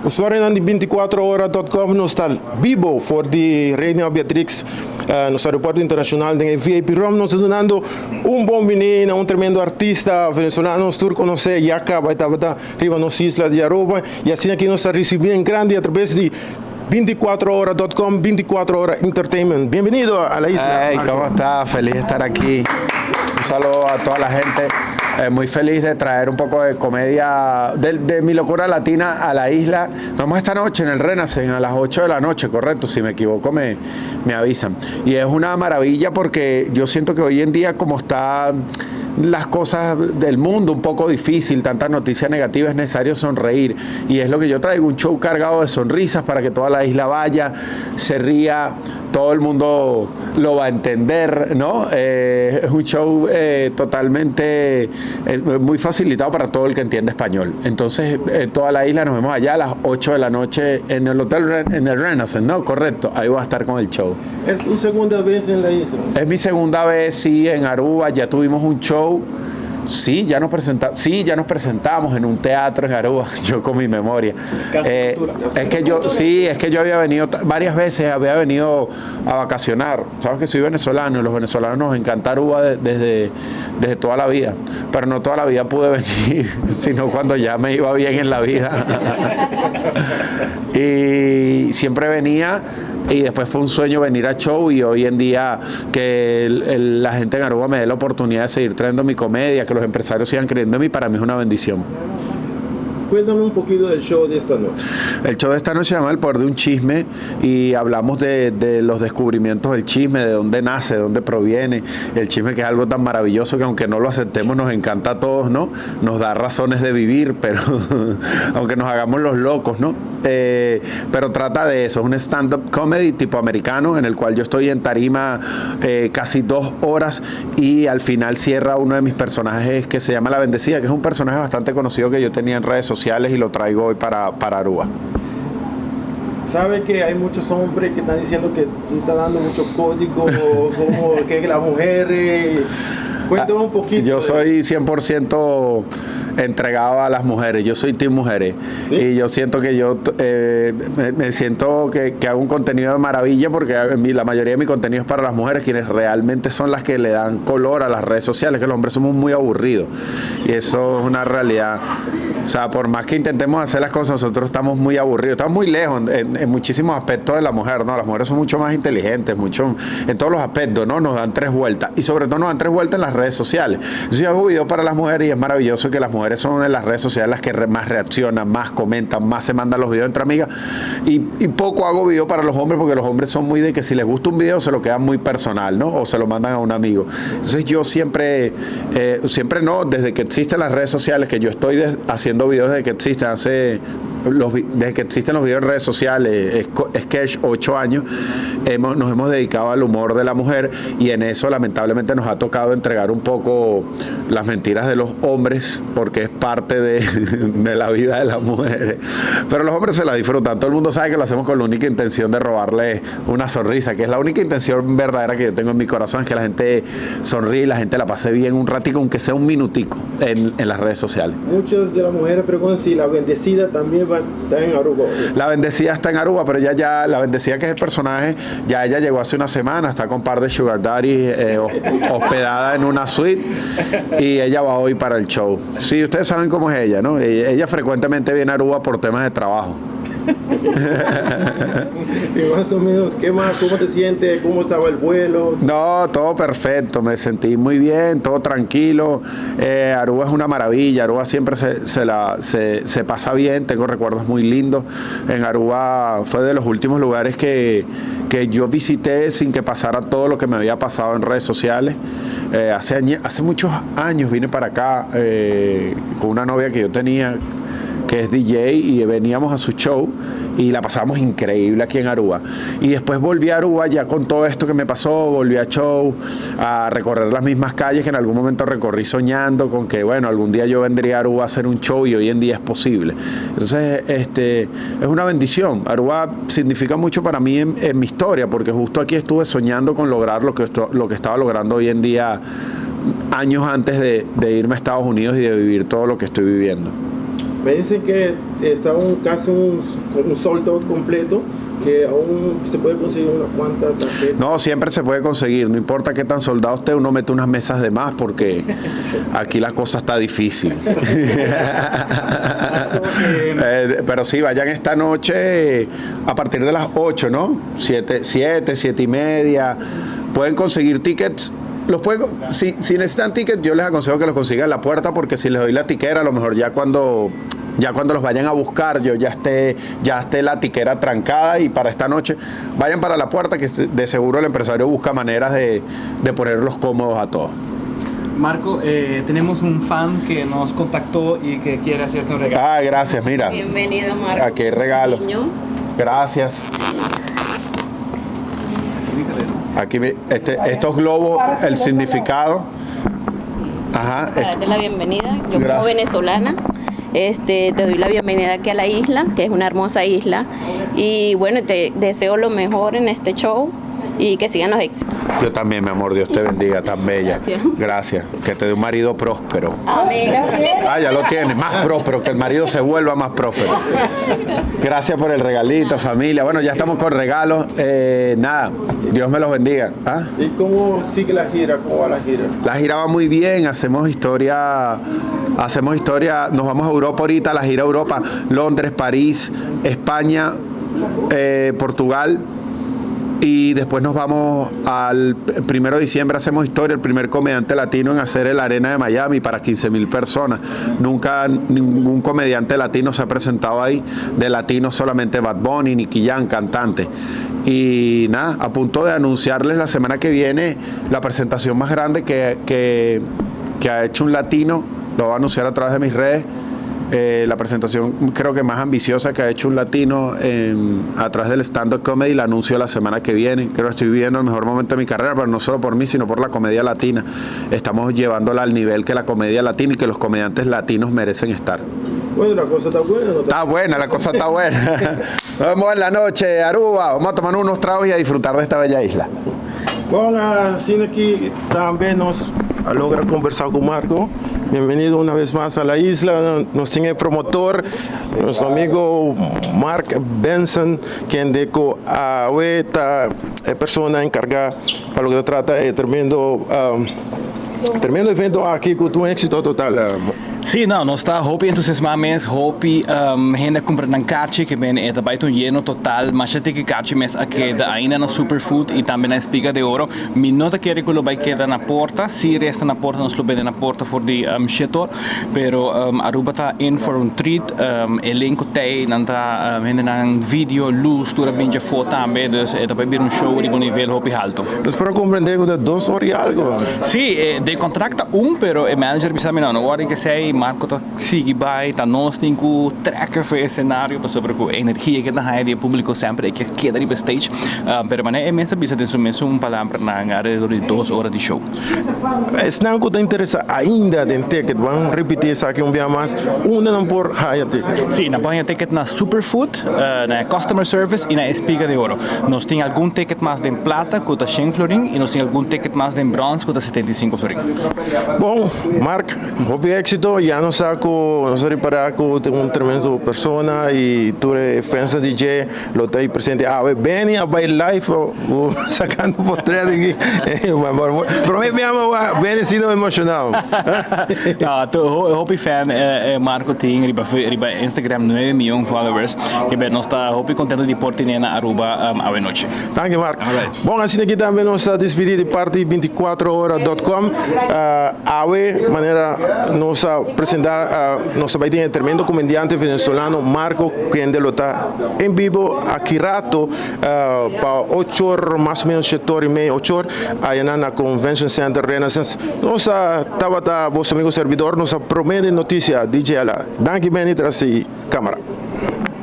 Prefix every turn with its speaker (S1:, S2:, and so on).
S1: usuario di 24ora.com non sta vivo voor die Reina Beatrix, nostro aeroporto internacional de VIP Rom, nos está dando un bom menino, un tremendo artista venezolano, nos tour conocer Yaka, Baita, arriba nos isla de Aruba, y así aquí nos está recibiendo en grande a través de 24ora.com, 24 Horas Entertainment. Bienvenido a la isla.
S2: Hey, ¿cómo estás? Feliz de estar aquí. Un saludo a toda la gente. Muy feliz de traer un poco de comedia de mi locura latina a la isla. Nos vemos esta noche en el Renaissance a las 8 de la noche, correcto. Si me equivoco me avisan. Y es una maravilla porque yo siento que hoy en día, como están las cosas del mundo un poco difícil, tantas noticias negativas, es necesario sonreír. Y es lo que yo traigo, un show cargado de sonrisas para que toda la isla vaya, se ría, todo el mundo lo va a entender, ¿no? Es un show totalmente muy facilitado para todo el que entiende español. Entonces, toda la isla nos vemos allá a las 8 de la noche en el hotel, en el Renaissance, ¿no? Correcto, ahí voy a estar con el show.
S1: ¿Es tu segunda vez en la isla?
S2: Es mi segunda vez, sí, en Aruba. Ya tuvimos un show. Sí, ya nos presentamos en un teatro en Aruba, yo con mi memoria. Es que yo había venido varias veces, había venido a vacacionar. Sabes que soy venezolano y los venezolanos nos encanta Aruba desde toda la vida, pero no toda la vida pude venir, sino cuando ya me iba bien en la vida. Y siempre venía. Y después fue un sueño venir a show, y hoy en día que la gente en Aruba me dé la oportunidad de seguir trayendo mi comedia, que los empresarios sigan creyendo en mí, para mí es una bendición.
S1: Cuéntame un poquito del show de esta noche.
S2: El show de esta noche se llama El Poder de un Chisme, y hablamos de los descubrimientos del chisme, de dónde nace, de dónde proviene el chisme, que es algo tan maravilloso que aunque no lo aceptemos nos encanta a todos, ¿no? Nos da razones de vivir, pero aunque nos hagamos los locos, ¿no? Pero trata de eso, es un stand-up comedy tipo americano, en el cual yo estoy en tarima casi 2 horas, y al final cierra uno de mis personajes que se llama La Bendecida, que es un personaje bastante conocido que yo tenía en redes sociales, y lo traigo hoy para Aruba.
S1: Sabe que hay muchos hombres que están diciendo que tú estás dando muchos códigos, como que las mujeres. Cuéntame un poquito.
S2: Yo soy 100% entregado a las mujeres, yo soy team mujeres. ¿Sí? Y yo siento que me siento que hago un contenido de maravilla, porque la mayoría de mi contenido es para las mujeres, quienes realmente son las que le dan color a las redes sociales, que los hombres somos muy aburridos, y eso es una realidad. O sea, por más que intentemos hacer las cosas, nosotros estamos muy aburridos, estamos muy lejos en muchísimos aspectos de la mujer, ¿no? Las mujeres son mucho más inteligentes, en todos los aspectos, ¿no? Nos dan 3 vueltas, y sobre todo nos dan 3 vueltas en las redes sociales. Entonces yo hago videos para las mujeres, y es maravilloso que las mujeres son en las redes sociales las que más reaccionan, más comentan, más se mandan los videos entre amigas, y poco hago video para los hombres, porque los hombres son muy de que si les gusta un video se lo quedan muy personal, ¿no? O se lo mandan a un amigo. Entonces yo siempre no, desde que existen las redes sociales, que yo estoy haciendo videos desde que existen, desde que existen los videos en redes sociales, Sketch, 8 años, nos hemos dedicado al humor de la mujer, y en eso lamentablemente nos ha tocado entregar un poco las mentiras de los hombres, porque es parte de la vida de las mujeres. Pero los hombres se la disfrutan, todo el mundo sabe que lo hacemos con la única intención de robarle una sonrisa, que es la única intención verdadera que yo tengo en mi corazón, es que la gente sonríe y la gente la pase bien un ratico, aunque sea un minutico, en las redes sociales.
S1: Muchas de las mujeres preguntan si La Bendecida también está en Aruba. La
S2: Bendecida está en Aruba, pero ya La Bendecida, que es el personaje, ya ella llegó hace una semana, está con un par de sugar daddy hospedada en una suite, y ella va hoy para el show. Sí, ustedes saben cómo es ella, ¿no? Ella frecuentemente viene a Aruba por temas de trabajo.
S1: Y más o menos, ¿cómo te sientes? ¿Cómo estaba el vuelo?
S2: No, todo perfecto, me sentí muy bien, todo tranquilo. Aruba es una maravilla, Aruba siempre se pasa bien, tengo recuerdos muy lindos. En Aruba fue de los últimos lugares que yo visité sin que pasara todo lo que me había pasado en redes sociales. Hace muchos años vine para acá con una novia que yo tenía, que es DJ, y veníamos a su show y la pasamos increíble aquí en Aruba. Y después volví a Aruba ya con todo esto que me pasó, volví a show, a recorrer las mismas calles que en algún momento recorrí soñando con que, bueno, algún día yo vendría a Aruba a hacer un show, y hoy en día es posible. Entonces, es una bendición. Aruba significa mucho para mí en mi historia, porque justo aquí estuve soñando con lograr lo que estaba logrando hoy en día, años antes de irme a Estados Unidos y de vivir todo lo que estoy viviendo.
S1: Me dicen que está casi un sold out completo, que aún se puede conseguir una cuanta tarjeta.
S2: No, siempre se puede conseguir, no importa qué tan soldado esté, uno mete unas mesas de más porque aquí la cosa está difícil. Pero sí, vayan esta noche a partir de las 8, ¿no? 7 y media. Pueden conseguir tickets. Si necesitan tickets, yo les aconsejo que los consigan en la puerta, porque si les doy la tiquera, a lo mejor ya cuando los vayan a buscar, ya esté la tiquera trancada, y para esta noche vayan para la puerta, que de seguro el empresario busca maneras de ponerlos cómodos a todos.
S3: Marco, tenemos un fan que nos contactó y que quiere hacerte un regalo.
S2: Ah, gracias, mira.
S4: Bienvenido, Marco.
S2: Aquí hay regalo. Gracias. Aquí estos globos, el significado. Ajá.
S4: Para darte la bienvenida, yo
S2: Gracias.
S4: como venezolana, te doy la bienvenida aquí a la isla, que es una hermosa isla, y bueno, te deseo lo mejor en este show y que sigan los éxitos.
S2: Yo también, mi amor, Dios te bendiga, tan bella.
S4: Gracias.
S2: Gracias. Que te dé un marido próspero.
S4: Amén.
S2: Ah, ya lo tienes, más próspero, que el marido se vuelva más próspero. Gracias por el regalito, familia. Bueno, ya estamos con regalos. Nada, Dios me los bendiga. ¿Ah?
S1: ¿Y cómo sigue la gira? ¿Cómo va la gira?
S2: La gira va muy bien, hacemos historia, nos vamos a Europa ahorita, la gira a Europa, Londres, París, España, Portugal. Y después nos vamos al 1 de diciembre, hacemos historia, el primer comediante latino en hacer el Arena de Miami para 15,000 personas. Nunca ningún comediante latino se ha presentado ahí. De latino solamente Bad Bunny, Nicky Jam, cantante. Y nada, a punto de anunciarles la semana que viene la presentación más grande que ha hecho un latino. Lo voy a anunciar a través de mis redes. La presentación creo que más ambiciosa que ha hecho un latino a través del stand-up comedy, la anuncio la semana que viene. Creo que estoy viviendo el mejor momento de mi carrera, pero no solo por mí, sino por la comedia latina. Estamos llevándola al nivel que la comedia latina y que los comediantes latinos merecen estar.
S1: Bueno, la cosa está buena, ¿no?
S2: Está buena, la cosa está buena. Nos vemos en la noche, Aruba. Vamos a tomar unos tragos y a disfrutar de esta bella isla.
S1: Bom, assim aqui também nós logra conversar com o Marco. Bem-vindo uma vez mais à isla. Nós temos promotor, nosso amigo Mark Benson, que indica a pessoa encarregada para o que trata é tremendo evento aqui com um êxito total.
S3: Sim, não, nós está hopi entusiasmados, hopi gente comprando um kaartje, que ben é também um lleno total, mas já tem que kaartje mas aqui da ainda na Superfood e também na Espiga de Ouro. Me nota que ele vai quedar na porta, se resta na porta, nós lo beden na porta for de setor, pero Aruba está in for um treat, elenco tem, nanta gente na vídeo, luz, tudo bem já foto também, dus é também bir show de bom nível hopi alto.
S1: Nós para compreender que 2 horas e algo.
S3: Sim, de contracta pero o manager bisa me não, agora que sei Marco tá sigue by, tá nós tem que tracker foi cenário para sobre a energia que tá aí de público sempre que queda ali stage, pero mané imensa bisa de mesmo palavra na alrededor de 2 horas de show.
S1: Se não que te interessa ainda em ticket, vamos repetir isso aqui dia mais, não por high ticket.
S3: Sim, na página ticket na Superfood, na Customer Service e na Espiga de Ouro. Nós tem algum ticket mais de plata, que tá 100 florin, e nós tem algum ticket mais de bronze, que tá 75 florin.
S1: Bom, Mark, hobby éxito, já não saco, não sei reparar que tem tremendo persona e tu é fãs DJ, lo está aí presente. Bem a live, sacando por trás aqui. Para mim mesmo, bem sido emocionado.
S3: Hobby fan, Marco tem riba Instagram 9 milhões followers, que bem nós está hobby contento de portar na Aruba à noite.
S1: Thank you, Mark.
S3: Alright.
S1: Bom, assim aqui também nós está despedido de parte 24horas.com. Maneira nós apresentar nosso vai ter tremendo comediante venezolano Marco, que ainda está em vivo aqui rato para 8 horas, mais ou menos 7 horas e meia, 8 horas, aí na Convention Center Renaissance. Nós estava vosso amigo servidor, nós promete notícia DJ lá. Danke bem, traz câmera.